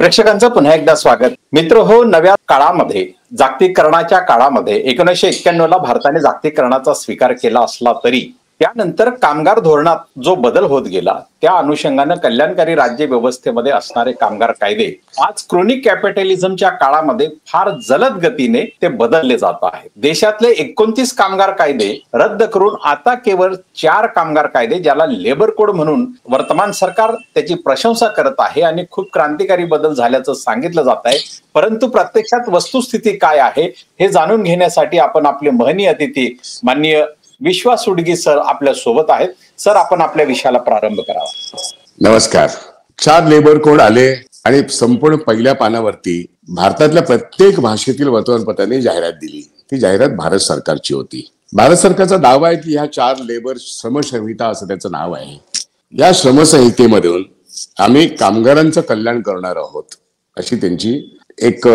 प्रेक्षकांचं पुन्हा एकदा स्वागत. मित्र हो, नव्या काळामध्ये जागतिकीकरणाच्या काळामध्ये 1991 ला भारताने जागतिकीकरणाचा स्वीकार केला असला तरी त्यानंतर कामगार धोरणात जो बदल होत गेला त्या अनुषंगाने कल्याणकारी राज्य व्यवस्थेमध्ये असणारे कामगार कायदे आज क्रोनिक कॅपिटलिझमच्या काळामध्ये फार जलद गतीने ते बदलले जात आहेत. देशातले 29 कामगार कायदे रद्द करून आता केवळ 4 कामगार कायदे, ज्याला लेबर कोड म्हणून वर्तमान सरकार त्याची प्रशंसा करत आहे आणि खूप क्रांतिकारी बदल झाल्याचं सांगितलं जात आहे. परंतु प्रत्यक्षात वस्तुस्थिती काय आहे हे जाणून घेण्यासाठी आपण आपले महनीय अतिथी माननीय विश्वास सुडगी सर आपल्या सोबत आहेत. सर, आपण आपल्या विषयाला प्रारंभ करावा. नमस्कार. 4 लेबर कोड आले आणि संपूर्ण पहिल्या पानावरती भारतातल्या प्रत्येक भाषेतील वर्तमानपत्राने जाहिरात दिली. ती जाहिरात भारत सरकारची होती. भारत सरकारचा दावा आहे की ह्या 4 लेबर श्रमसंहिता असं त्याचं नाव आहे. या श्रमसंहितेमधून आम्ही कामगारांचं कल्याण करणार आहोत अशी त्यांची एक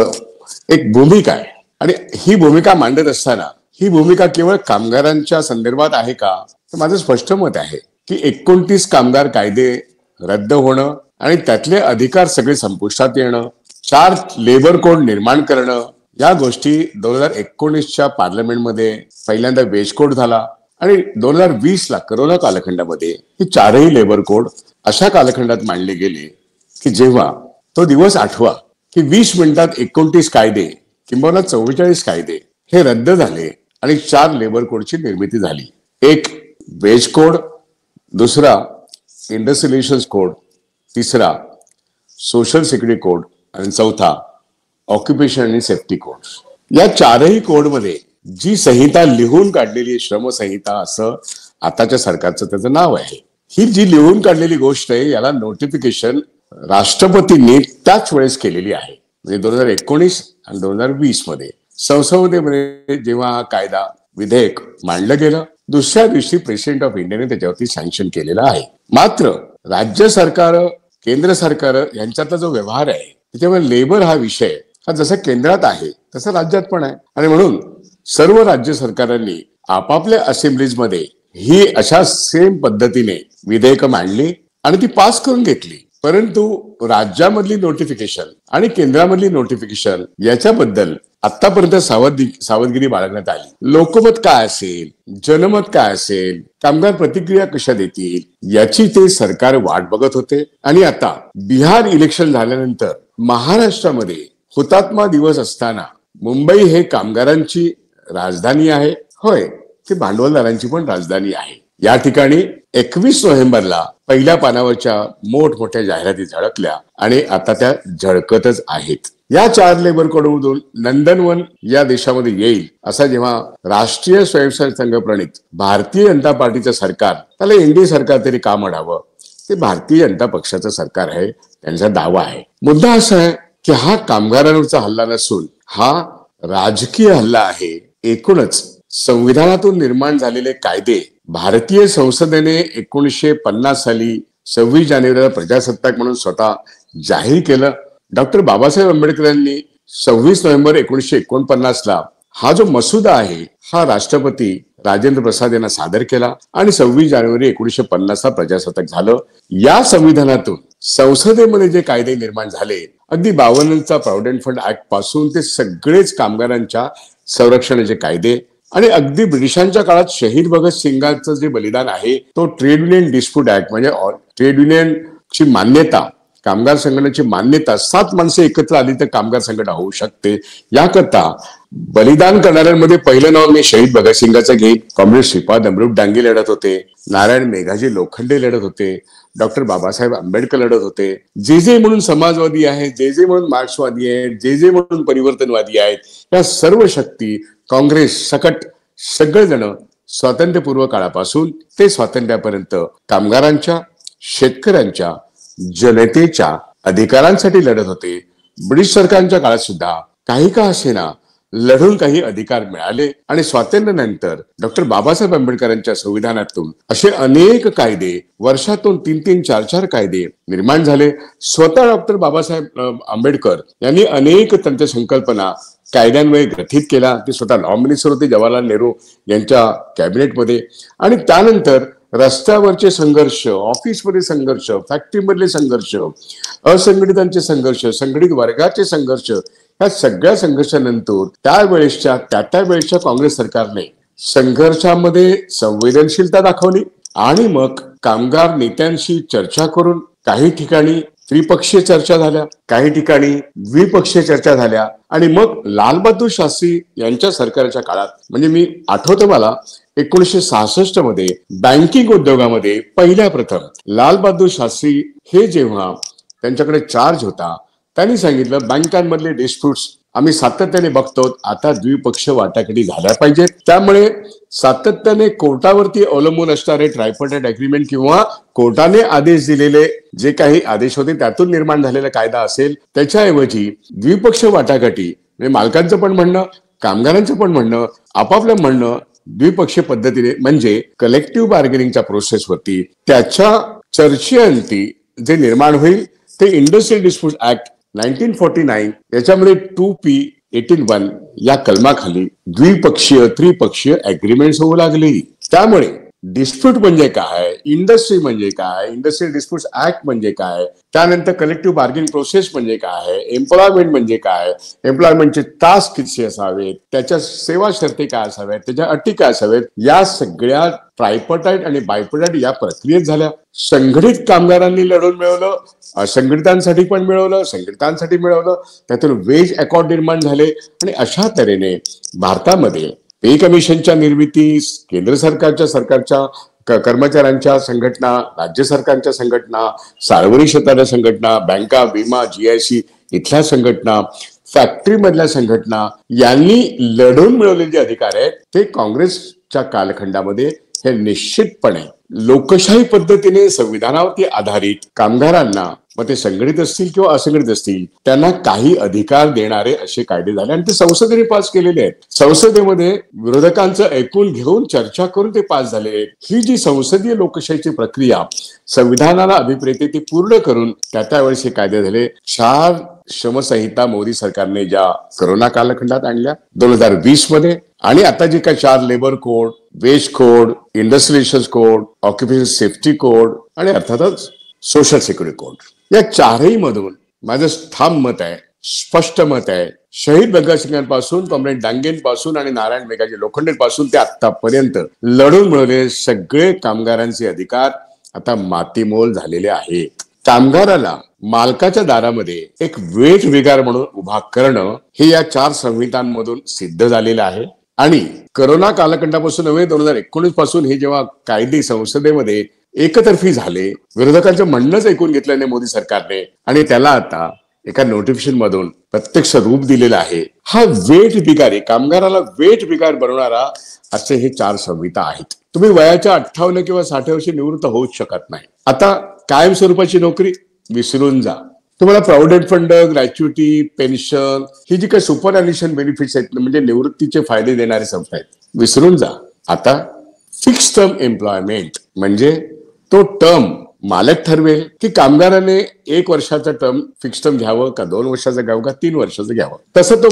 भूमिका आहे. आणि ही भूमिका मांडत असताना ही भूमिका केवळ कामगारांच्या संदर्भात आहे का, तर माझं स्पष्ट मत आहे की 29 कामगार कायदे रद्द होणं आणि त्यातले अधिकार सगळे संपुष्टात येणं, 4 लेबर कोड निर्माण करणं, या गोष्टी 2019च्या पार्लमेंटमध्ये पहिल्यांदा वेज कोड झाला आणि 2020ला करोना कालखंडामध्ये हे 4ही लेबर कोड अशा कालखंडात मांडले गेले की जेव्हा तो दिवस आठवा की 20 मिनिटात 29 कायदे किंबहुना 44 कायदे हे रद्द झाले आणि 4 लेबर कोडची निर्मिती झाली. एक वेज कोड, दुसरा इंडस्ट्रियल रिलेशन्स कोड, तिसरा सोशल सिक्युरिटी कोड आणि चौथा ऑक्युपेशन आणि सेफ्टी कोड. या 4ही कोडमध्ये जी संहिता लिहून काढलेली श्रम संहिता असं आताच्या सरकारचं त्याचं नाव आहे. ही जी लिहून काढलेली गोष्ट आहे याला नोटिफिकेशन राष्ट्रपतींनी त्याच वेळेस केलेली आहे. म्हणजे 2019 आणि 2020 मध्ये संसदेमध्ये जेव्हा हा कायदा विधेयक मांडलं गेलं, दुसऱ्या दिवशी प्रेसिडेंट ऑफ इंडियाने त्याच्यावरती सँक्शन केलेलं आहे. मात्र राज्य सरकार केंद्र सरकार यांच्यातला जो व्यवहार आहे त्याच्यामुळे लेबर हा विषय हा जसा केंद्रात आहे तसा राज्यात पण आहे. आणि म्हणून सर्व राज्य सरकारांनी आपापल्या असेंब्लीजमध्ये ही अशा सेम पद्धतीने विधेयक मांडली आणि ती पास करून घेतली. परंतु राज्यामधली नोटिफिकेशन आणि केंद्रामधली नोटिफिकेशन याच्याबद्दल आतापर्यंत सावधगिरी बाळगण्यात आली. लोकमत काय असेल, जनमत काय असेल, कामगार प्रतिक्रिया कशा देतील याची ते सरकार वाट बघत होते. आणि आता बिहार इलेक्शन झाल्यानंतर महाराष्ट्रामध्ये हुतात्मा दिवस असताना मुंबई हे कामगारांची राजधानी आहे. होय, ते भांडवलदारांची पण राजधानी आहे. या ठिकाणी 21 नोव्हेंबरला पहिल्या पानावरच्या मोठमोठ्या जाहिराती झळकल्या आणि आता त्या झळकतच आहेत. या 4 लेबर कोडमधून नंदनवन या देशामध्ये येईल असा जेव्हा राष्ट्रीय स्वयंसेवक संघ प्रणित भारतीय जनता पार्टीचं सरकार, त्याला एनडीए सरकार तरी का म्हणावं, ते भारतीय जनता पक्षाचं सरकार आहे, त्यांचा दावा आहे. मुद्दा असा आहे की हा कामगारांवरचा हल्ला नसून हा राजकीय हल्ला आहे. एकूणच संविधानातून निर्माण झालेले कायदे भारतीय संसदेने 1950 साली 26 जानेवारीला प्रजासत्ताक म्हणून स्वतः जाहीर केलं. डॉक्टर बाबासाहेब आंबेडकरांनी 26 नोव्हेंबर 1949ला हा जो मसुदा आहे हा राष्ट्रपती राजेंद्र प्रसाद यांना सादर केला आणि 26 जानेवारी 1950ला प्रजासत्ताक झालं. या संविधानातून संसदेमध्ये जे कायदे निर्माण झाले, अगदी 52चा प्रॉव्हिडंट फंड ऍक्ट पासून ते सगळेच कामगारांच्या संरक्षणाचे कायदे आणि अगदी ब्रिटिशांच्या काळात शहीद भगत सिंगांचं जे बलिदान आहे तो ट्रेड युनियन डिस्प्यूट ऍक्ट म्हणजे ट्रेड युनियनची मान्यता, कामगार संघटनेची मान्यता, 7 माणसं एकत्र आली तर कामगार संघटना होऊ शकते. याकरता बलिदान करणाऱ्यांमध्ये पहिलं नाव मी शहीद भगतसिंगाचं घेईन. कॉम्रेड श्रीपाद अमृत डांगे लढत होते, नारायण मेघाजी लोखंडे लढत होते, डॉक्टर बाबासाहेब आंबेडकर लढत होते, जे म्हणून समाजवादी आहेत, जे म्हणून मार्क्सवादी आहेत, जे म्हणून परिवर्तनवादी आहेत, या सर्व शक्ती काँग्रेस सकट सगळेजण स्वातंत्र्यपूर्व काळापासून ते स्वातंत्र्यापर्यंत कामगारांच्या, शेतकऱ्यांच्या, जनतेच्या अधिकारांसाठी लढत होते. ब्रिटिश सरकारच्या काळात सुद्धा काही का असेना लढून काही अधिकार मिळाले आणि स्वातंत्र्यानंतर डॉक्टर बाबासाहेब आंबेडकरांच्या संविधानातून असे अनेक कायदे, वर्षातून 3-3, 4-4 कायदे निर्माण झाले. स्वतः डॉक्टर बाबासाहेब आंबेडकर यांनी अनेक त्यांच्या संकल्पना कायद्यान्वये ग्रथित केला. ते स्वतः लॉ मिनिस्टर होते जवाहरलाल नेहरू यांच्या कॅबिनेटमध्ये. आणि त्यानंतर रस्त्यावरचे संघर्ष, ऑफिसमध्ये संघर्ष, फॅक्टरीमधले संघर्ष, असंघटितांचे संघर्ष, संघटित वर्गाचे संघर्ष, या सगळ्या संघर्षानंतर त्यावेळेसच्या काँग्रेस सरकारने संघर्षामध्ये संवेदनशीलता दाखवली आणि मग कामगार नेत्यांशी चर्चा करून काही ठिकाणी त्रिपक्षीय चर्चा झाल्या, काही ठिकाणी द्विपक्षीय चर्चा झाल्या आणि मग लालबहादूर शास्त्री यांच्या सरकारच्या काळात, म्हणजे मी आठवतं मला 1966 मध्ये बँकिंग उद्योगामध्ये पहिल्या प्रथम लालबहादूर शास्त्री हे जेव्हा त्यांच्याकडे चार्ज होता, त्यांनी सांगितलं बँकांमधले डिस्प्यूट्स आम्ही सातत्याने बघतो, आता द्विपक्षीय वाटाघाटी झाल्या पाहिजेत. त्यामुळे सातत्याने कोर्टावरती अवलंबून असणारे ट्रायपार्टाइट अग्रीमेंट किंवा कोर्टाने आदेश दिलेले जे काही आदेश होते त्यातून निर्माण झालेला कायदा असेल, त्याच्याऐवजी द्विपक्षीय वाटाघाटी, म्हणजे मालकांचं पण म्हणणं, कामगारांचं पण म्हणणं, आपापलं म्हणणं द्विपक्षीय पद्धतीने म्हणजे कलेक्टिव्ह बार्गेनिंगच्या प्रोसेसवरती त्याच्या चर्चेअंती जे निर्माण होईल ते इंडस्ट्रियल डिस्प्यूट ऍक्ट 1949 याच्यामध्ये 2P18(1) या कलमाखाली द्विपक्षीय त्रिपक्षीय अग्रीमेंट होऊ लागली. त्यामुळे डिस्प्यूट म्हणजे काय, इंडस्ट्री म्हणजे काय, इंडस्ट्रियल डिस्प्यूट ऍक्ट म्हणजे काय, त्यानंतर कलेक्टिव्ह बार्गेनिंग प्रोसेस म्हणजे काय, एम्प्लॉयमेंट म्हणजे काय, एम्प्लॉयमेंटचे तास किती असावेत, त्याच्या सेवा शर्ती काय असाव्यात, त्याच्या अटी काय असाव्यात, या सगळ्या ट्रायपार्टाइट आणि बायपार्टाइट या प्रक्रियेत झाल्या. संघटित कामगारांनी लढून मिळवलं, असंघटितांसाठी पण मिळवलं, संघटितांसाठी मिळवलं, त्यातून वेज अकॉर्ड निर्माण झाले आणि अशा तऱ्हेने भारतामध्ये पे कमिशनच्या निर्मितीस केंद्र सरकारच्या कर्मचाऱ्यांच्या संघटना, राज्य सरकारच्या संघटना, सार्वजनिक क्षेत्राच्या संघटना, बँका, विमा, GIC इथल्या संघटना, फॅक्टरी मधल्या संघटना यांनी लढून मिळवलेले जे अधिकार आहेत ते काँग्रेसच्या कालखंडामध्ये हे निश्चितपणे लोकशाही पद्धतीने संविधानावरती आधारित कामगारांना, मग ते संघटित असतील किंवा असंघटित असतील, त्यांना काही अधिकार देणारे असे कायदे झाले आणि ते संसदेने पास केलेले आहेत. संसदेमध्ये विरोधकांचं ऐकून घेऊन चर्चा करून ते पास झालेले आहेत. ही जी संसदीय लोकशाहीची प्रक्रिया संविधानाला अभिप्रेत ती पूर्ण करून त्यावेळेस हे कायदे झाले. 4 श्रमसंहिता मोदी सरकारने ज्या कोरोना कालखंडात आणल्या 2020 मध्ये, आणि आता जे काय 4 labour code, wage code, industrial code, occupation safety code आणि अर्थातच सोशल सिक्युरिटी कोड, या चारही मधून माझं ठाम मत आहे, स्पष्ट मत आहे, शहीद भगतसिंगांपासून, कॉम्रेड डांगेंपासून आणि नारायण मेघाजी लोखंडेपासून ते आतापर्यंत लढून मिळवलेले सगळे कामगारांचे अधिकार आता मातीमोल झालेले आहेत. कामगाराला मालकाच्या दारामध्ये एक वेठ बिगार म्हणून उभा करणं हे या 4 संहितांमधून सिद्ध झालेलं आहे. आणि कोरोना कालखंडापासून नव्हे, 2019 पासून हे जेव्हा कायदे संसदेमध्ये एकतर्फी झाले, विरोधकांचं म्हणणंच ऐकून घेतलं नाही मोदी सरकारने आणि त्याला आता एका नोटिफिकेशन मधून प्रत्यक्ष रूप दिलेलं आहे. हा वेठ बिगार, कामगाराला वेठ बिगार बनवणारा असे हे 4 संहिता आहेत. तुम्ही वयाच्या 58 किंवा 60 वर्षी निवृत्त होऊच शकत नाही. आता कायम स्वरूपाची नोकरी विसरून जा. तुम्हाला प्रॉव्हिडंट फंड, ग्रॅच्युटी, पेन्शन, ही जी काही सुपर ॲन्युएशन बेनिफिट्स आहेत, म्हणजे निवृत्तीचे फायदे देणारे संस्था आहेत, विसरून जा. आता फिक्स टर्म एम्प्लॉयमेंट म्हणजे तो टर्म मालक ठरवेल की कामगाराने 1 वर्षाचा टर्म फिक्स टर्म घ्यावं का 2 वर्षाचं घ्यावं का 3 वर्षाचं घ्यावं, तसं तो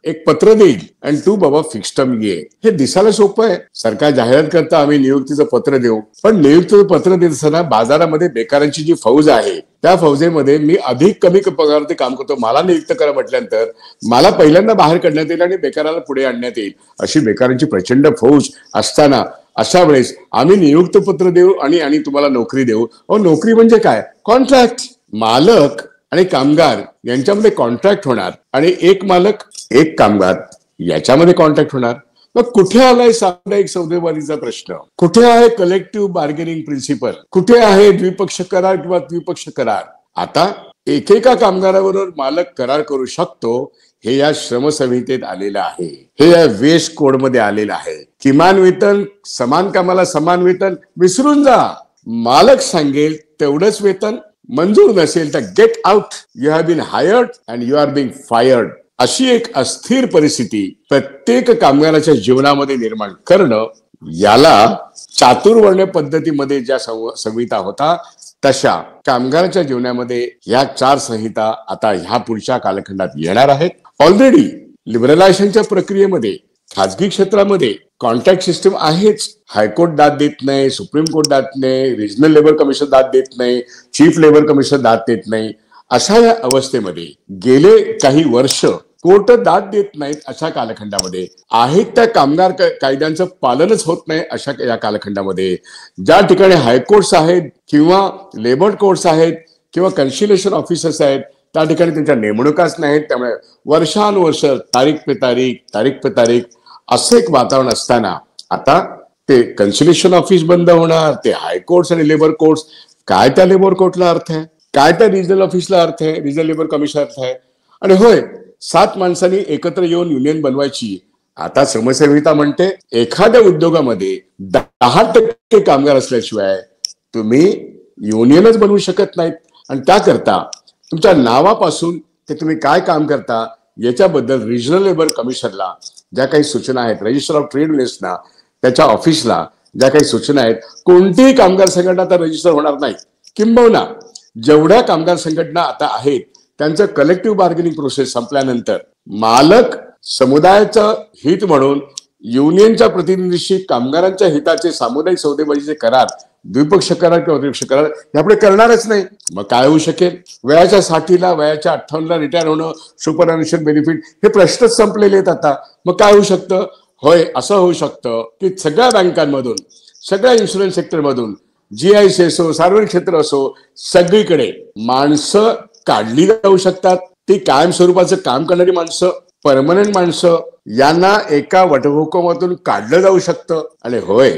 एक पत्र देईल आणि तू बाबा फिक्स टर्म घे. हे दिसायला सोपं आहे. सरकार जाहिरात करता आम्ही नियुक्तीचं पत्र देऊ, पण नियुक्तीचं पत्र देत असताना बाजारामध्ये बेकारांची जी फौज आहे त्या फौजेमध्ये मी अधिक कमी पगारावरती काम करतो, मला नियुक्त करा म्हटल्यानंतर मला पहिल्यांदा बाहेर काढण्यात येईल आणि बेकाराला पुढे आणण्यात येईल. अशी बेकारांची प्रचंड फौज असताना अशा वेळेस आम्ही नियुक्त पत्र देऊ आणि तुम्हाला नोकरी देऊ. नोकरी म्हणजे काय? कॉन्ट्रॅक्ट. मालक आणि कामगार यांच्यामध्ये कॉन्ट्रॅक्ट होणार आणि एक मालक एक कामगार याच्यामध्ये कॉन्ट्रॅक्ट होणार. मग कुठे आलाय सामुदायिक सौदेबाजीचा प्रश्न? कुठे आहे कलेक्टिव्ह बार्गेनिंग प्रिन्सिपल? कुठे आहे द्विपक्षीय करार किंवा द्विपक्षीय करार? आता एकेका कामगाराबरोबर मालक करार करू शकतो हे या श्रमसंहितेत आलेलं आहे, हे या वेज कोड मध्ये आलेलं आहे. किमान वेतन, समान कामाला समान वेतन विसरून जा. मालक सांगेल तेवढंच वेतन, मंजूर नसेल तर get out, you have been hired and you are being fired. अशी एक अस्थिर परिस्थिती प्रत्येक कामगाराच्या जीवनामध्ये निर्माण करणं, याला चातुर्वर्ण्य पद्धतीमध्ये ज्या संहिता होता तशा कामगाराच्या जीवनामध्ये ह्या 4 संहिता आता ह्या पुढच्या कालखंडात येणार आहेत. ऑलरेडी लिबरलायझेशनच्या प्रक्रियेमध्ये खाजगी क्षेत्रामध्ये कॉन्ट्रॅक्ट सिस्टम आहेच. हायकोर्ट दाद देत नाही, सुप्रीम कोर्ट दाद नाही, रिजनल लेबर कमिशन दाद देत नाही, चीफ लेबर कमिशन दाद देत नाही. अशा या अवस्थेमध्ये गेले काही वर्ष कोर्ट दाद देत नाहीत. अशा कालखंडामध्ये आहेत त्या कामगार कायद्यांचं पालनच होत नाही. अशा या कालखंडामध्ये ज्या ठिकाणी हायकोर्ट्स आहेत किंवा लेबर कोर्ट्स आहेत किंवा कन्सिलेशन ऑफिसर्स आहेत त्या ठिकाणी त्यांच्या नेमणुकाच नाहीत. त्यामुळे वर्षानुवर्ष तारीख पे तारीख असं एक वातावरण असताना आता ते कन्सिलेशन ऑफिस बंद होणार, ते हायकोर्ट्स आणि लेबर कोर्ट्स. काय त्या लेबर कोर्टला अर्थ आहे, काय त्या रिजनल ऑफिसला अर्थ आहे, रिजनल लेबर कमिशन अर्थ आहे. आणि होय 7 माणसांनी एकत्र येऊन युनियन बनवायची. आता श्रमसंहिता म्हणते एखाद्या उद्योगामध्ये 10% कामगार असल्याशिवाय तुम्ही युनियनच बनवू शकत नाहीत. आणि त्याकरता तुमच्या नावापासून ते तुम्ही काय काम करता याच्याबद्दल रिजनल लेबर कमिशनला ज्या काही सूचना आहेत, रजिस्टर ऑफ ट्रेड युनियन्सना त्याच्या ऑफिसला ज्या काही सूचना आहेत, कोणतीही कामगार संघटना आता रजिस्टर होणार नाही. किंबहुना जेवढ्या कामगार संघटना आता आहेत त्यांचं कलेक्टिव्ह बार्गेनिंग प्रोसेस संपल्यानंतर मालक समुदायाचं हित म्हणून युनियनच्या प्रतिनिधीशी कामगारांच्या हिताचे सामुदायिक सौदेबाजीचे करार, द्विपक्षीय करार किंवा त्रिपक्षीय करार यापुढे करणारच नाही. मग काय होऊ शकेल? वयाच्या 60ला वयाच्या 58ला रिटायर होणं, सुपरअन्युशन बेनिफिट हे प्रश्नच संपलेले आहेत आता. मग काय होऊ शकतं? होय, असं होऊ शकतं की सगळ्या बँकांमधून, सगळ्या इन्शुरन्स सेक्टरमधून, GIC असो, सार्वजनिक क्षेत्र असो, सगळीकडे माणसं काढली जाऊ शकतात. ती कायम स्वरूपाचं काम करणारी माणसं, परमनंट माणसं यांना एका वटहुकूमातून काढलं जाऊ शकतं. आणि होय,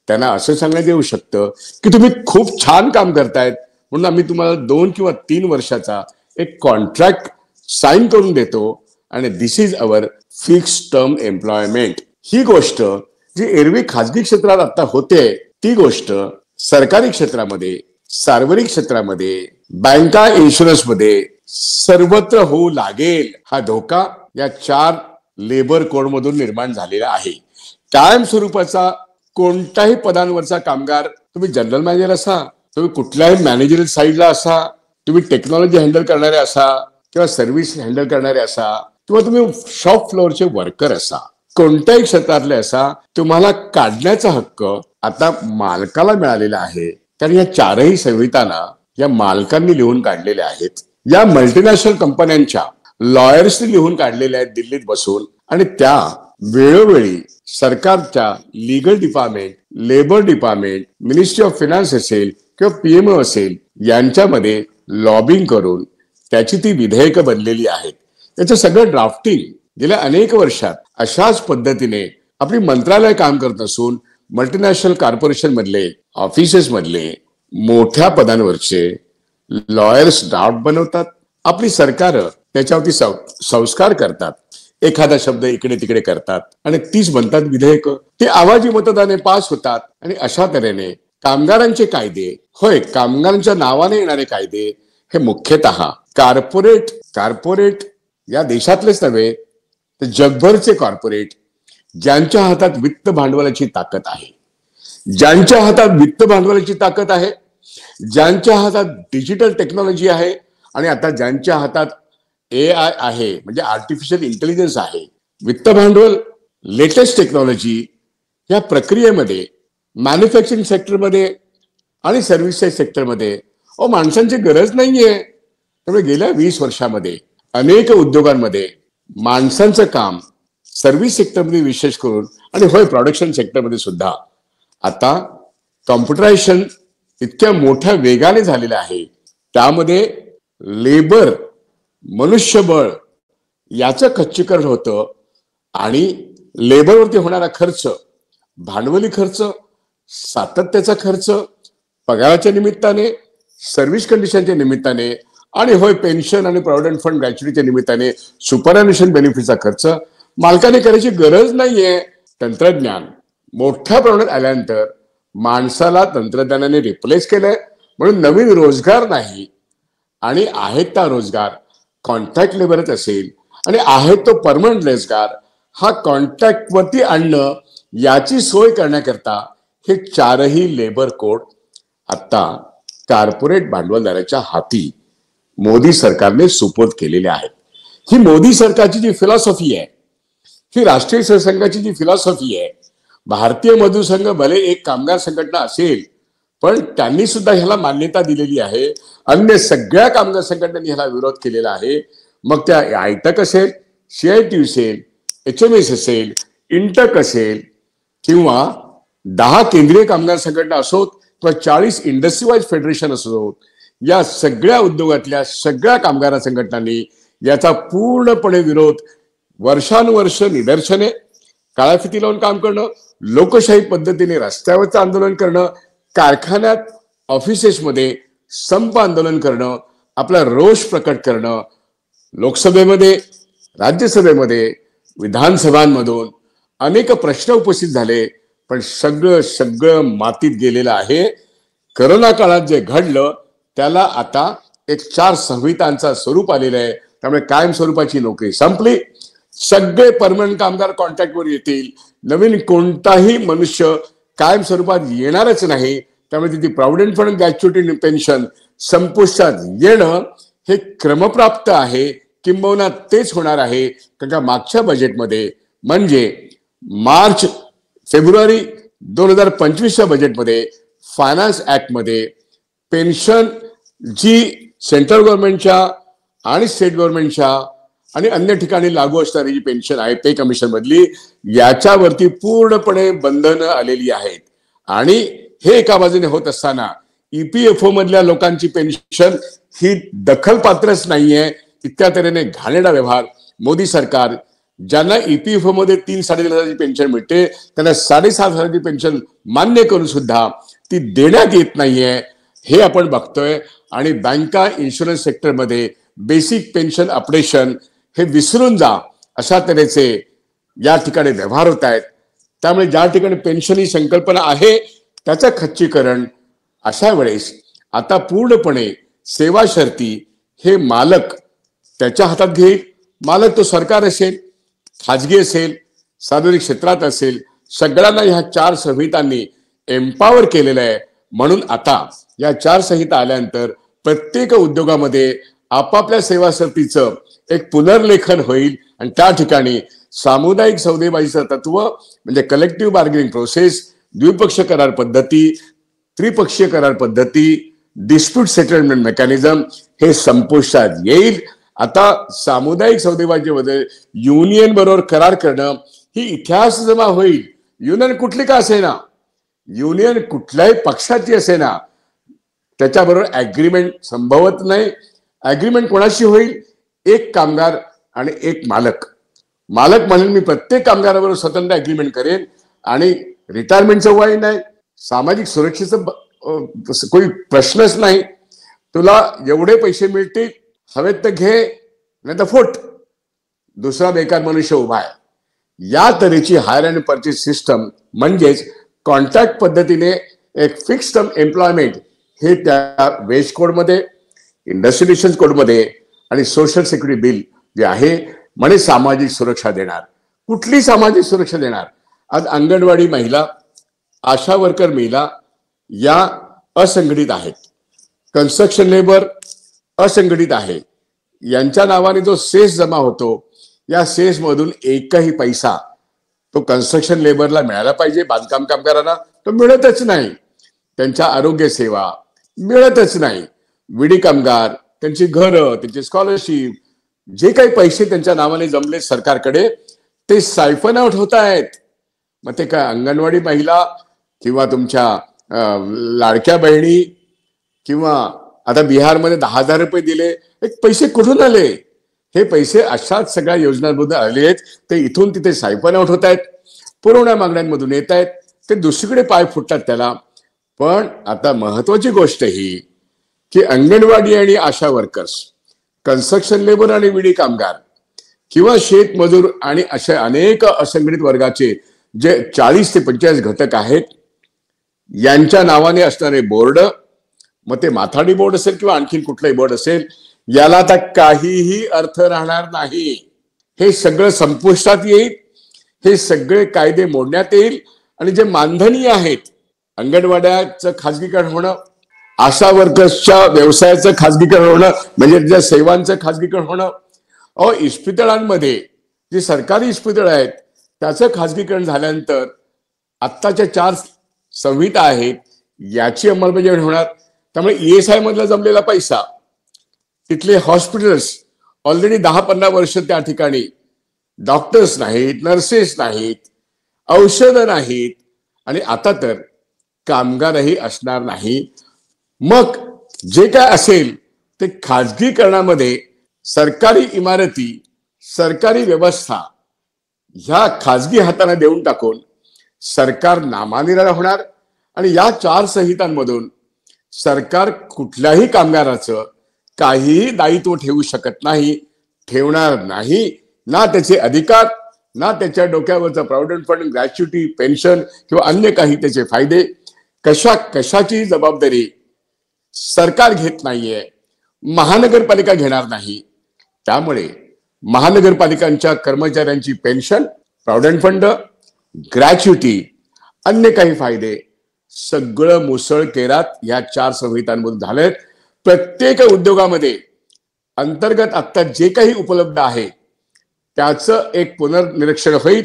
त्यांना असं सांगण्यात येऊ शकतं की तुम्ही खूप छान काम करतायत म्हणून आम्ही तुम्हाला 2 किंवा 3 वर्षाचा एक कॉन्ट्रॅक्ट साईन करून देतो आणि this is our fix term employment. ही गोष्ट जी एरवी खाजगी क्षेत्रात आता होते ती गोष्ट सरकारी क्षेत्रामध्ये, सार्वजनिक क्षेत्रामध्ये, बँका, इन्शुरन्समध्ये सर्वत्र होऊ लागेल. हा धोका या 4 लेबर कोड मधून निर्माण झालेला आहे. कायम स्वरूपाचा कोणत्याही पदांवरचा कामगार, तुम्ही जनरल मॅनेजर असा, तुम्ही कुठल्याही मॅनेजरल साईडला असा, तुम्ही टेक्नॉलॉजी हँडल करणारे असा किंवा सर्व्हिस हँडल करणारे असा किंवा तुम्ही शॉप फ्लोअरचे वर्कर असा, कोणत्याही क्षेत्रातले असा, तुम्हाला काढण्याचा हक्क आता मालकाला मिळालेला आहे. कारण या 4ही संहिताना या मालकांनी लिहून काढलेल्या आहेत. या मल्टीनॅशनल कंपन्यांच्या लॉयर्सनी लिहून काढलेल्या आहेत दिल्लीत बसून. आणि त्या वेळोवेळी सरकारच्या legal department, labour department, ministry of finance असेल किंवा PMO असेल यांच्यामध्ये लॉबिंग करून त्याची ती विधेयकं बनलेली आहेत. त्याचं सगळं ड्राफ्टिंग गेल्या अनेक वर्षात अशाच पद्धतीने आपली मंत्रालय काम करत असून मल्टीनॅशनल कॉर्पोरेशन मधले, ऑफिसेस मधले मोठ्या पदांवरचे लॉयर्स ड्राफ्ट बनवतात. आपली सरकार त्याच्यावरती संस्कार करतात, एखादा शब्द इकडे तिकडे करतात आणि तीच बनतात विधेयक. ते आवाजी मतदाने पास होतात. आणि अशा तऱ्हेने कामगारांचे कायदे, होय कामगारांच्या नावाने येणारे कायदे हे मुख्यतः कॉर्पोरेट या देशातलेच नव्हे तर जगभरचे कॉर्पोरेट ज्यांच्या हातात वित्त भांडवलाची ताकद आहे, ज्यांच्या हातात वित्त भांडवलाची ताकद आहे, ज्यांच्या हातात डिजिटल टेक्नॉलॉजी आहे आणि आता ज्यांच्या हातात AI आहे म्हणजे आर्टिफिशियल इंटेलिजन्स आहे, वित्त भांडवल, लेटेस्ट टेक्नॉलॉजी या प्रक्रियेमध्ये मॅन्युफॅक्चरिंग सेक्टरमध्ये आणि सर्व्हिसेस सेक्टरमध्ये माणसांची गरज नाहीये. त्यामुळे गेल्या 20 वर्षामध्ये अनेक उद्योगांमध्ये माणसांचं काम सर्व्हिस सेक्टरमध्ये विशेष करून आणि होय प्रोडक्शन सेक्टरमध्ये सुद्धा आता कॉम्प्युटरायझेशन इतक्या मोठ्या वेगाने झालेलं आहे. त्यामध्ये लेबर, मनुष्यबळ याचं खच्चीकरण होतं आणि लेबरवरती होणारा खर्च, भांडवली खर्च, सातत्याचा खर्च, पगाराच्या निमित्ताने, सर्व्हिस कंडिशनच्या निमित्ताने आणि होय पेन्शन आणि प्रॉव्हिडंट फंड ग्रॅच्युटीच्या निमित्ताने सुपरअन्युशन बेनिफिटचा खर्च मालकाने करायची गरज नाहीये. तंत्रज्ञान मोठ्या प्रमाणात आल्यानंतर माणसाला तंत्रज्ञानाने रिप्लेस केलंय म्हणून नवीन रोजगार नाही आणि आहेत त्या रोजगार कॉन्ट्रॅक्ट लेबरच असेल आणि आहे तो परमनंट रोजगार हा कॉन्ट्रॅक्ट वरती आणणं याची सोय करण्याकरता हे 4ही लेबर कोड आता कॉर्पोरेट भांडवलदाराच्या हाती मोदी सरकारने सुपूर्द केलेले आहेत. ही मोदी सरकारची जी फिलॉसॉफी आहे ही राष्ट्रीय सहसंघाची जी फिलॉसॉफी आहे, भारतीय मजूर संघ भले एक कामगार संघटना असेल, पण त्यांनी सुद्धा ह्याला मान्यता दिलेली आहे. अन्य सगळ्या कामगार संघटनांनी ह्याला विरोध केलेला आहे. मग त्या आयटक असेल, CIT असेल, HMS असेल, इंटक असेल, किंवा 10 केंद्रीय कामगार संघटना असोत किंवा 40 इंडस्ट्री वाईज फेडरेशन असोत, या सगळ्या उद्योगातल्या सगळ्या कामगार संघटनांनी याचा पूर्णपणे विरोध, वर्षानुवर्ष निदर्शने, काळाफिती लावून काम करणं, लोकशाही पद्धतीने रस्त्यावरचं आंदोलन करणं, कारखान्यात ऑफिसेसमध्ये संप आंदोलन करणं, आपला रोष प्रकट करणं, लोकसभेमध्ये, राज्यसभेमध्ये, विधानसभांमधून अनेक प्रश्न उपस्थित झाले, पण सगळं मातीत गेलेलं आहे. करोना काळात जे घडलं त्याला आता एक 4 संहितांचा स्वरूप आलेलं आहे. त्यामुळे कायम स्वरूपाची नोकरी संपली, सगळे परमनंट कामगार कॉन्ट्रॅक्टवर येतील, नवीन कोणताही मनुष्य कायम स्वरूपात येणारच नाही. त्यामुळे तिथे प्रॉव्हिडंट फंड, ग्रॅच्युटी, पेन्शन संपुष्टात येणं हे क्रमप्राप्त आहे. किंबहुना तेच होणार आहे, कारण का मागच्या बजेटमध्ये म्हणजे मार्च फेब्रुवारी 2025च्या बजेटमध्ये फायनान्स ऍक्टमध्ये पेन्शन जी सेंट्रल गव्हर्नमेंटच्या आणि स्टेट गव्हर्नमेंटच्या आणि अन्य ठिकाणी लागू असणारी जी पेन्शन आहे पे कमिशन मधली, याच्यावरती पूर्णपणे बंधनं आलेली आहेत. आणि हे एका बाजूने होत असताना EPFO मधल्या लोकांची पेन्शन ही दखलपात्रच नाहीये. इतक्या तऱ्हेने घाणेरडा व्यवहार मोदी सरकार, ज्यांना EPFO मध्ये 3-3.5 हजाराची पेन्शन मिळते, त्यांना 7.5 हजाराची पेन्शन मान्य करून सुद्धा ती देण्यात येत नाहीये, हे आपण बघतोय. आणि बँका, इन्शुरन्स सेक्टरमध्ये बेसिक पेन्शन अपडेशन हे विसरून जा अशा तऱ्हेचे या ठिकाणी व्यवहार होत आहेत. त्यामुळे ज्या ठिकाणी पेन्शन ही संकल्पना आहे त्याचं खच्चीकरण अशा वेळेस आता पूर्णपणे सेवा शर्ती हे मालक त्याच्या हातात घेईल. मालक तो सरकार असेल, खाजगी असेल, सार्वजनिक क्षेत्रात असेल, सगळ्यांना ह्या 4 संहितांनी एम्पावर केलेलं आहे. म्हणून आता या 4 संहिता आल्यानंतर प्रत्येक उद्योगामध्ये आपापल्या सेवा शर्तीचं एक पुनर्लेखन होईल आणि त्या ठिकाणी सामुदायिक सौदेबाजीचं तत्व म्हणजे कलेक्टिव्ह बार्गेनिंग प्रोसेस, द्विपक्षीय करार पद्धती, त्रिपक्षीय करार पद्धती, डिस्प्यूट सेटलमेंट मेकॅनिझम हे संपुष्टात येईल. आता सामुदायिक सौदेबाजीमध्ये युनियन बरोबर करार करणं ही इतिहास जमा होईल. युनियन कुठली का असेना, युनियन कुठल्याही पक्षाची असेना, त्याच्याबरोबर ऍग्रीमेंट संभवत नाही. ऍग्रीमेंट कोणाशी होईल? एक कामगार आणि एक मालक. मालक म्हणेल मी प्रत्येक कामगाराबरोबर स्वतंत्र ऍग्रीमेंट करेन आणि रिटायरमेंटचं वय नाही, सामाजिक सुरक्षेचं कोणी प्रश्नच नाही, तुला एवढे पैसे मिळतील, हवेत तर घे नाही तर फुट, दुसरा बेकार मनुष्य उभा आहे. या तऱ्हेची हायर अँड परचेस सिस्टम म्हणजेच कॉन्ट्रॅक्ट पद्धतीने एक फिक्स्ड टर्म एम्प्लॉयमेंट हे त्या वेज कोडमध्ये, इंडस्ट्रियल रिलेशन्स कोडमध्ये आणि सोशल सिक्युरिटी बिल जे आहे म्हणे सामाजिक सुरक्षा देणार. कुठली सामाजिक सुरक्षा देणार? आज अंगणवाडी महिला, आशा वर्कर महिला या असंघटित आहेत, कन्स्ट्रक्शन लेबर असंघटित आहे. यांच्या नावाने जो सेस जमा होतो, या सेस मधून एकही पैसा तो कन्स्ट्रक्शन लेबरला मिळाला पाहिजे, बांधकाम कामगारांना तो मिळतच नाही. त्यांच्या आरोग्य सेवा मिळतच नाही. विडी कामगार, त्यांची घरं, त्यांची स्कॉलरशिप, जे काही पैसे त्यांच्या नावाने जमले सरकारकडे ते सायफन आउट होत आहेत. मग ते काय अंगणवाडी महिला किंवा तुमच्या लाडक्या बहिणी किंवा आता बिहारमध्ये 10,000 रुपये दिले, एक पैसे कुठून आले? हे पैसे अशाच सगळ्या योजनांमधून आले आहेत. ते इथून तिथे सायफन आउट होत आहेत, पुरवण्या मागण्यांमधून येत आहेत, ते दुसरीकडे पाय फुटतात त्याला. पण आता महत्वाची गोष्ट ही की अंगणवाडी आणि आशा वर्कर्स, कन्स्ट्रक्शन लेबर आणि विडी कामगार किंवा शेतमजूर आणि अशा अनेक असंघटित वर्गाचे जे 40 ते 45 घटक आहेत, यांच्या नावाने असणारे बोर्ड, मग ते माथाडी बोर्ड असेल किंवा आणखीन कुठलाही बोर्ड असेल, याला आता काहीही अर्थ राहणार नाही. हे सगळं संपुष्टात येईल. हे सगळे कायदे मोडण्यात येईल आणि जे मानधनी आहेत, अंगणवाड्याचं खाजगीकरण होणं, आशा वर्कर्सच्या व्यवसायाचं खाजगीकरण होणं, म्हणजे ज्या सेवांचं खाजगीकरण होणं, इस्पितळांमध्ये जी सरकारी इस्पितळ आहेत त्याचं खाजगीकरण झाल्यानंतर आत्ताच्या 4 संहिता आहेत याची अंमलबजावणी होणार. त्यामुळे ESI मधला जमलेला पैसा, तिथले हॉस्पिटल्स ऑलरेडी 10-15 वर्ष त्या ठिकाणी डॉक्टर्स नाहीत, नर्सेस नाहीत, औषधं नाहीत आणि आता तर कामगारही असणार नाही. मग जे काय असेल ते खाजगीकरणामध्ये सरकारी इमारती, सरकारी व्यवस्था ह्या खाजगी हाताने देऊन टाकून सरकार नामानिराळा होणार आणि या 4 संहितांमधून सरकार कुठल्याही कामगाराचं काहीही दायित्व ठेवू शकत नाही, ठेवणार नाही. ना त्याचे अधिकार, ना त्याच्या डोक्यावरचा प्रॉव्हिडंट फंड, ग्रॅच्युटी, पेन्शन किंवा अन्य काही त्याचे फायदे, कशाची जबाबदारी सरकार घेत नाहीये, महानगरपालिका घेणार नाही. त्यामुळे महानगरपालिकांच्या कर्मचाऱ्यांची पेन्शन, प्रॉव्हिडंट फंड, ग्रॅच्युटी, अन्य काही फायदे सगळं मुसळकेरात या 4 संहितांमधून झालेत. प्रत्येक उद्योगामध्ये अंतर्गत आता जे काही उपलब्ध आहे त्याचं एक पुनर्निरीक्षण होईल,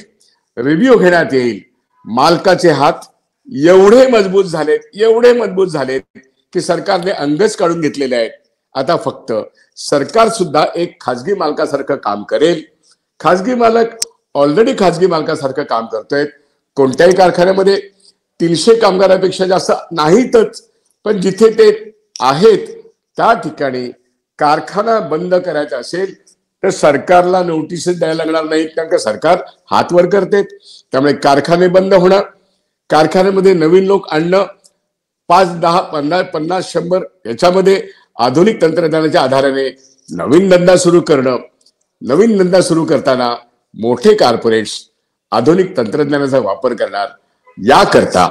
रिव्ह्यू घेण्यात येईल. मालकाचे हात एवढे मजबूत झालेत की सरकारने अंगच काढून घेतलेले आहेत. आता फक्त सरकार सुद्धा एक खाजगी मालकासारखं काम करेल. खाजगी मालक ऑलरेडी खाजगी मालकासारखं काम करतोय. कोणत्याही कारखान्यामध्ये 300 कामगारापेक्षा जास्त नाहीतच, पण जिथे ते आहेत त्या ठिकाणी कारखाना बंद करायचा असेल तर सरकारला नोटीस द्यायला लागणार नाहीत, कारण का सरकार हात वर करते. त्यामुळे कारखाने बंद होणार. कारखान्यामध्ये नवीन लोक आणणं, 5, 10, 15, 50, 100 याच्यामध्ये आधुनिक तंत्रज्ञानाच्या आधाराने नवीन धंदा सुरू करणं. नवीन धंदा सुरू करताना मोठे कॉर्पोरेट्स आधुनिक तंत्रज्ञानाचा वापर करणार. याकरता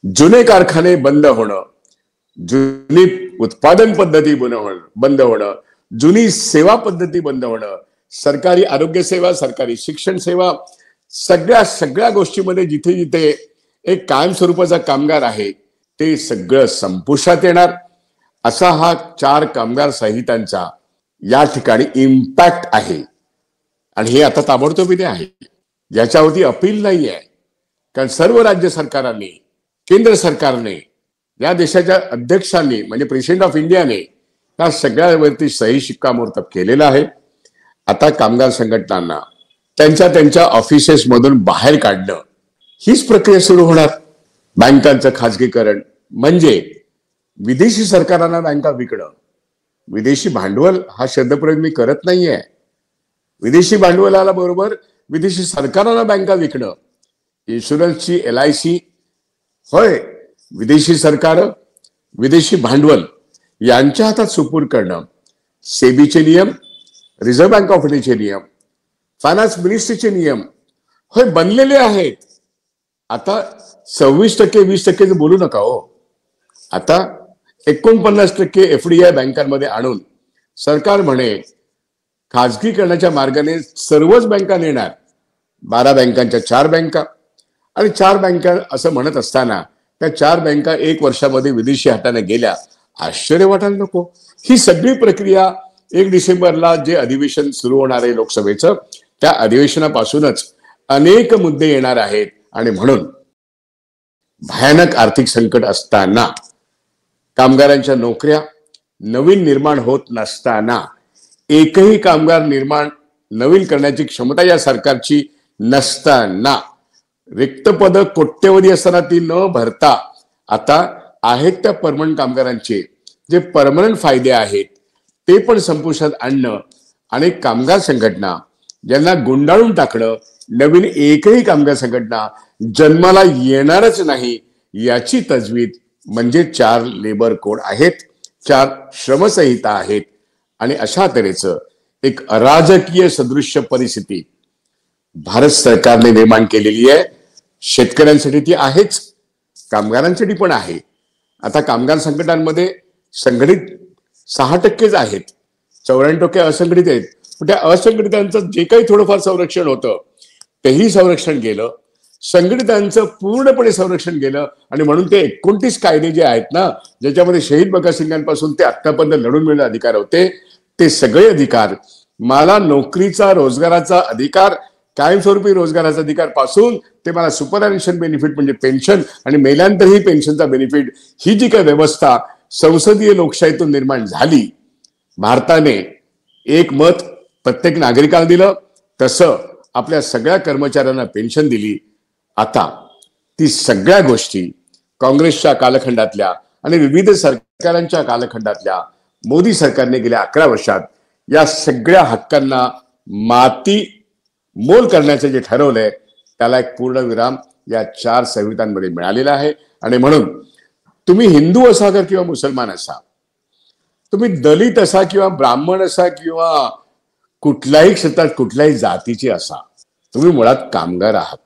जुने कारखाने बंद होणं, जुनी उत्पादन पद्धती बंद होणं, जुनी सेवा पद्धती बंद होणं, सरकारी आरोग्य सेवा, सरकारी शिक्षण सेवा, सगळ्या गोष्टीमध्ये जिथे जिथे एक कायमस्वरूपाचा कामगार आहे ते सगळं संपुष्टात येणार. असा हा 4 कामगार संहितांचा या ठिकाणी इम्पॅक्ट आहे. आणि हे आता ताबडतोब इथे आहे, याच्यावरती अपील नाही आहे. कारण सर्व राज्य सरकारांनी, केंद्र सरकारने, या देशाच्या अध्यक्षांनी म्हणजे प्रेसिडेंट ऑफ इंडियाने या सगळ्यावरती सही शिक्कामोर्तब केलेला आहे. आता कामगार संघटनांना त्यांच्या ऑफिसेस मधून बाहेर काढणं हीच प्रक्रिया सुरू होणार. बँकांचं खाजगीकरण म्हणजे विदेशी सरकारांना बँका विकणं. विदेशी भांडवल हा शब्दप्रयोग मी करत नाहीये. विदेशी भांडवलाला बरोबर विदेशी सरकारांना बँका विकणं, इन्शुरन्सची LIC, होय, विदेशी सरकार, विदेशी भांडवल यांच्या हातात सुपूर्द करणं. सेबीचे नियम, रिझर्व्ह बँक ऑफ इंडियाचे नियम, फायनान्स मिनिस्ट्रीचे नियम होय बनलेले आहेत. आता 26% 20% बोलू नका हो. आता 49% FDI बँकांमध्ये आणून सरकार म्हणे खाजगीकरणाच्या मार्गाने सर्वच बँका नेणार. 12 बँकांच्या 4 बँका आणि 4 बँका असं म्हणत असताना त्या 4 बँका 1 वर्षामध्ये विदेशी हाताने गेल्या. आश्चर्य वाटायला नको. ही सगळी प्रक्रिया 1 डिसेंबरला जे अधिवेशन सुरू होणार आहे लोकसभेचं, त्या अधिवेशनापासूनच अनेक मुद्दे येणार आहेत. आणि म्हणून भयानक आर्थिक संकट असताना, कामगारांच्या नोकऱ्या नवीन निर्माण होत नसताना, एकही कामगार नवीन करण्याची क्षमता या सरकारची नसताना, रिक्त पद कोट्यवधी असताना ती न भरता आता आहेत त्या परमनंट कामगारांचे जे परमनंट फायदे आहेत ते पण संपुष्टात आणणं आणि कामगार संघटना ज्यांना गुंडाळून टाकणं, नवीन एकही कामगार संघटना जन्माला येणारच नाही याची तजवीज म्हणजे 4 लेबर कोड आहेत, 4 श्रमसंहिता आहेत. आणि अशा तऱ्हेचं एक अराजकीय सदृश्य परिस्थिती भारत सरकारने निर्माण केलेली आहे. शेतकऱ्यांसाठी ती आहेच, कामगारांसाठी पण आहे. आता कामगार संघटनांमध्ये संघटित 6% आहेत, 94% असंघटित आहेत. पण त्या असंघटितांचं जे काही थोडंफार संरक्षण होतं तेही संरक्षण गेलं, संघटितांचं पूर्णपणे संरक्षण गेलं. आणि म्हणून ते 29 कायदे जे आहेत ना, ज्याच्यामध्ये शहीद भगतसिंगांपासून ते आतापर्यंत लढून मिळणारे अधिकार होते, ते सगळे अधिकार, मला नोकरीचा रोजगाराचा अधिकार कायमस्वरूपी रोजगाराचा अधिकार पासून ते मला सुपरॲन्युएशन बेनिफिट म्हणजे पेन्शन आणि मेल्यानंतरही पेन्शनचा बेनिफिट, ही जी काही व्यवस्था संसदीय लोकशाहीतून निर्माण झाली, भारताने एक मत प्रत्येक नागरिकाला दिलं, तसं आपल्या सगळ्या कर्मचाऱ्यांना पेन्शन दिली. आता ती सगळ्या गोष्टी काँग्रेसच्या कालखंडातल्या आणि विविध सरकारांच्या कालखंडातल्या मोदी सरकारने गेल्या 11 वर्षात या सगळ्या हक्कांना माती मोल करण्याचे जे ठरवलंय त्याला एक पूर्णविराम या 4 संहितांमध्ये मिळालेला आहे. आणि म्हणून तुम्ही हिंदू असा किंवा मुसलमान असा, तुम्ही दलित असा किंवा ब्राह्मण असा किंवा कुठल्याही क्षेत्रात कुठल्याही जातीचे असा, तुम्ही मुळात कामगार आहात.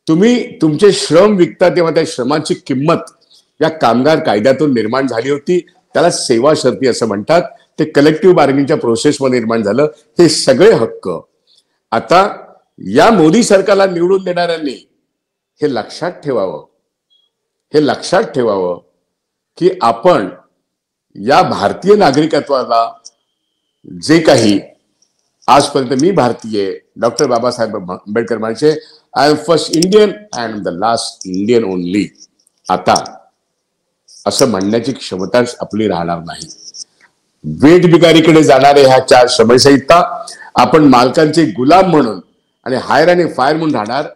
तुम्ही तुमचे श्रम विकता तेव्हा त्या श्रमाची किंमत या कामगार कायद्यातून निर्माण झाली होती. त्याला सेवा शर्ती असं म्हणतात. ते कलेक्टिव्ह बार्गेनिंगच्या प्रोसेसमध्ये निर्माण झालं. हे सगळे हक्क आता या मोदी सरकारला निवडून देणाऱ्यांनी हे लक्षात ठेवावं, हे लक्षात ठेवावं की आपण या भारतीय नागरिकत्वाला जे काही आजपर्यंत मी भारतीय, डॉक्टर बाबासाहेब आंबेडकर म्हणायचे I am first Indian and the last Indian only. आता असं म्हणण्याची क्षमता आपली राहणार नाही. वेठबिगारीकडे जाणारे ह्या 4 समयसंहिता आपण मालकांचे गुलाम म्हणून आणि हायर आणि फायर म्हणून राहणार.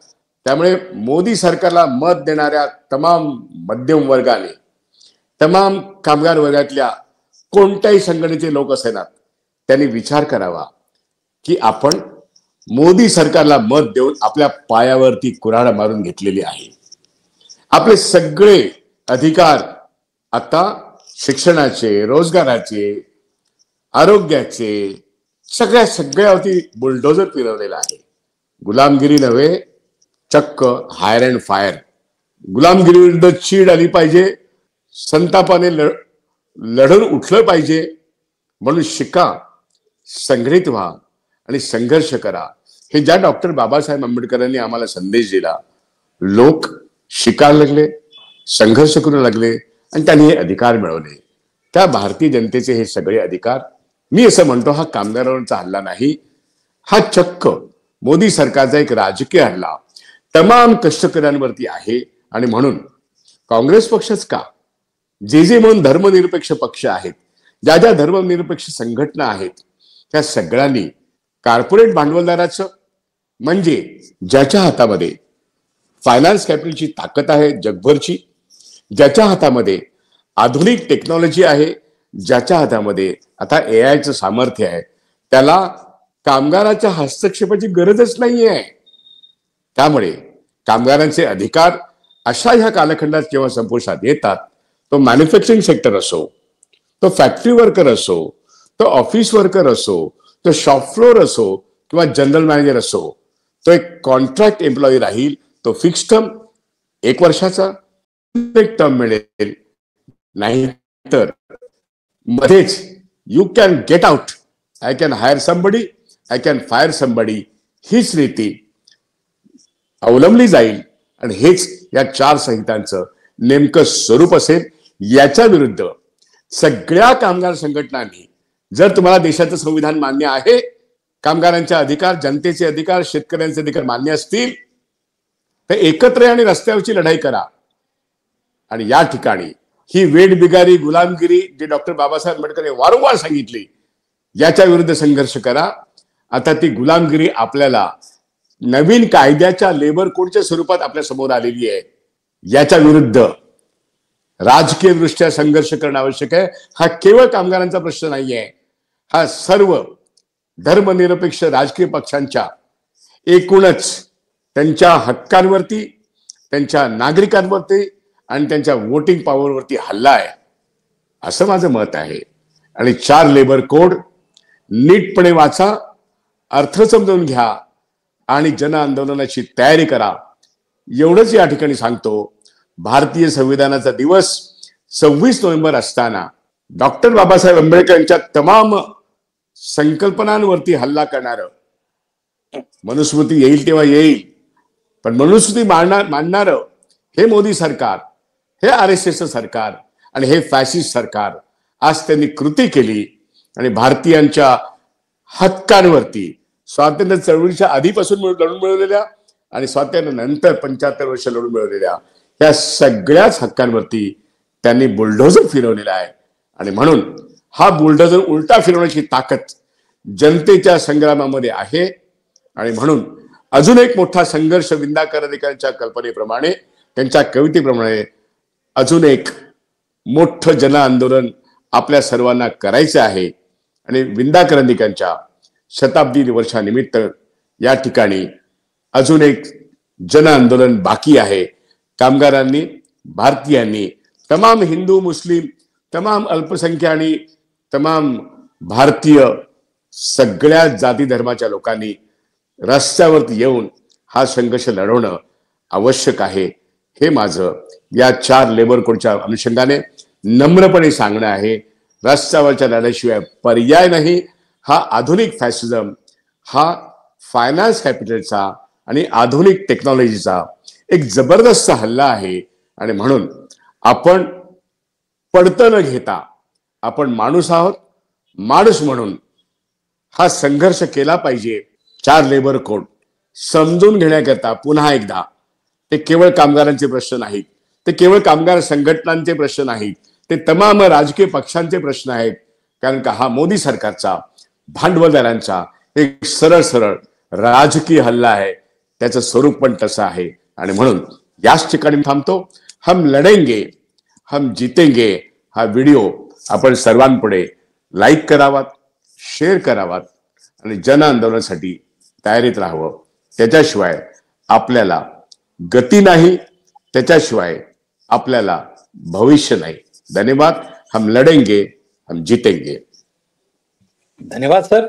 त्यामुळे मोदी सरकारला मत देणाऱ्या तमाम मध्यम वर्गाने, तमाम कामगार वर्गातल्या कोणत्याही संघटनेचे लोक असेनात, त्यांनी विचार करावा की आपण मोदी सरकारला मत देऊन आपल्या पायावरती कुऱ्हाड मारून घेतलेली आहे. आपले सगळे अधिकार आता शिक्षणाचे, रोजगाराचे, आरोग्याचे सगळ्यावरती बुलडोजर फिरवलेला आहे. गुलामगिरी नव्हे, चक्क हायर अँड फायर. गुलामगिरी विरुद्ध चीड आली पाहिजे, संतापाने लढून उठलं पाहिजे. म्हणून शिका, संघटित व्हा आणि संघर्ष करा. हे ज्या डॉक्टर बाबासाहेब आंबेडकरांनी आम्हाला संदेश दिला, लोक शिकायला लागले, संघर्ष करू लागले आणि त्यांनी हे अधिकार मिळवले. त्या भारतीय जनतेचे हे सगळे अधिकार, मी असं म्हणतो, हा कामगारांवरचा हल्ला नाही, हा चक्क मोदी सरकारचा एक राजकीय हल्ला तमाम कष्टकऱ्यांवरती आहे. आणि म्हणून काँग्रेस पक्षच का, जे म्हणून धर्मनिरपेक्ष पक्ष आहेत, ज्या धर्मनिरपेक्ष संघटना आहेत, त्या सगळ्यांनी कॉर्पोरेट भांडवलदाराचं, म्हणजे ज्याच्या हातामध्ये फायनान्स कॅपिटलची ताकद आहे जगभरची, ज्याच्या हातामध्ये आधुनिक टेक्नॉलॉजी आहे, ज्याच्या हातामध्ये आता एआयचं सामर्थ्य आहे, त्याला कामगाराच्या हस्तक्षेपाची गरजच नाही आहे. त्यामुळे कामगारांचे अधिकार अशा ह्या कालखंडात जेव्हा संपुष्टात येतात, तो मॅन्युफॅक्चरिंग सेक्टर असो, तो फॅक्टरी वर्कर असो, तो ऑफिस वर्कर असो, तो शॉप फ्लोअर असो किंवा जनरल मॅनेजर असो, तो एक कॉन्ट्रॅक्ट एम्प्लॉई राहील. तो फिक्स टर्म 1 वर्षाचा टर्म मिळेल, नाही तर मध्येच you can get out, I can hire somebody, I can fire somebody, हीच रीती अवलंबली जाईल. आणि हेच या 4 संहितांचं नेमकं स्वरूप असेल. याच्या विरुद्ध सगळ्या कामगार संघटनांनी, जर तुम्हाला देशाचं संविधान मान्य आहे, कामगारांचे अधिकार, जनतेचे अधिकार, शेतकऱ्यांचे अधिकार मान्य असतील, तर एकत्र आणि रस्त्यावरची लढाई करा. आणि या ठिकाणी ही वेठबिगारी, गुलामगिरी, जी डॉक्टर बाबासाहेब आंबेडकर वारंवार सांगितली, याच्या विरुद्ध संघर्ष करा. आता ती गुलामगिरी आपल्याला नवीन कायद्याच्या लेबर कोडच्या स्वरूपात आपल्या समोर आलेली आहे. याच्या विरुद्ध राजकीय दृष्ट्या संघर्ष करणं आवश्यक आहे. हा केवळ कामगारांचा प्रश्न नाही आहे, हा सर्व धर्मनिरपेक्ष राजकीय पक्षांच्या एकूणच त्यांच्या हक्कांवरती, त्यांच्या नागरिकांवरती आणि त्यांच्या वोटिंग पॉवरवरती हल्ला आहे, असं माझं मत आहे. आणि 4 लेबर कोड नीटपणे वाचा, अर्थ समजून घ्या आणि जन आंदोलनाची तयारी करा. एवढंच या ठिकाणी सांगतो. भारतीय संविधानाचा दिवस 26 नोव्हेंबर असताना डॉक्टर बाबासाहेब आंबेडकर यांच्या तमाम संकल्पनांवरती हल्ला करणारं, मनुस्मृती येईल तेव्हा येईल, पण मनुस्मृती मानणारं हे मोदी सरकार, हे RSS सरकार आणि हे फॅसिस्ट सरकार, आज त्यांनी कृती केली आणि भारतीयांच्या हक्कांवरती, स्वातंत्र्य चळवळीच्या आधीपासून लढून मिळवलेल्या आणि स्वातंत्र्यानंतर 75 वर्ष लढून मिळवलेल्या या सगळ्याच हक्कांवरती त्यांनी बुलडोझर फिरवलेला आहे. आणि म्हणून हा बुलडोझर उलटा फिरवण्याची ताकद जनतेच्या संग्रामामध्ये आहे. आणि म्हणून अजून एक मोठा संघर्ष विंदा करंदीकरांच्या कल्पनेप्रमाणे, त्यांच्या कवितेप्रमाणे अजून एक मोठं जन आंदोलन आपल्या सर्वांना करायचं आहे. आणि विंदा करंदीकरांच्या शताब्दी वर्षानिमित्त या ठिकाणी अजून एक जन आंदोलन बाकी आहे. कामगारांनी, भारतीयांनी, तमाम हिंदू, मुस्लिम, तमाम अल्पसंख्यानी, तमाम भारतीय सगळ्या जाती धर्माच्या लोकांनी रस्त्यावरती येऊन हा संघर्ष लढवणं आवश्यक आहे. हे माझं या 4 लेबर कोडच्या अनुषंगाने नम्रपणे सांगणं आहे. रस्त्यावरच्या लढ्याशिवाय पर्याय नाही. हा आधुनिक फॅसिझम, हा फायनान्स कॅपिटलचा आणि आधुनिक टेक्नॉलॉजीचा एक जबरदस्त हल्ला आहे. आणि म्हणून आपण पडतं न घेता, आपण माणूस आहोत, माणूस म्हणून हा संघर्ष केला पाहिजे. 4 लेबर कोड समजून घेण्याकरता पुन्हा एकदा, ते केवळ कामगारांचे प्रश्न नाहीत, ते केवळ कामगार संघटनांचे प्रश्न नाहीत, ते तमाम राजकीय पक्षांचे प्रश्न आहेत. कारण का हा मोदी सरकारचा, भांडवलदारांचा एक सरळ सरळ राजकीय हल्ला आहे. त्याचं स्वरूप पण तसं आहे. आणि म्हणून याच ठिकाणी थांबतो. हम लढेंगे, हम जीतेंगे हा व्हिडिओ आपण सर्वांपुढे लाईक करावात, शेअर करावात आणि जन आंदोलनासाठी तयारीत राहावं. त्याच्याशिवाय आपल्याला गती नाही, त्याच्याशिवाय आपल्याला भविष्य नाही. धन्यवाद. हम लढेंगे, हम जीतेंगे. धन्यवाद सर.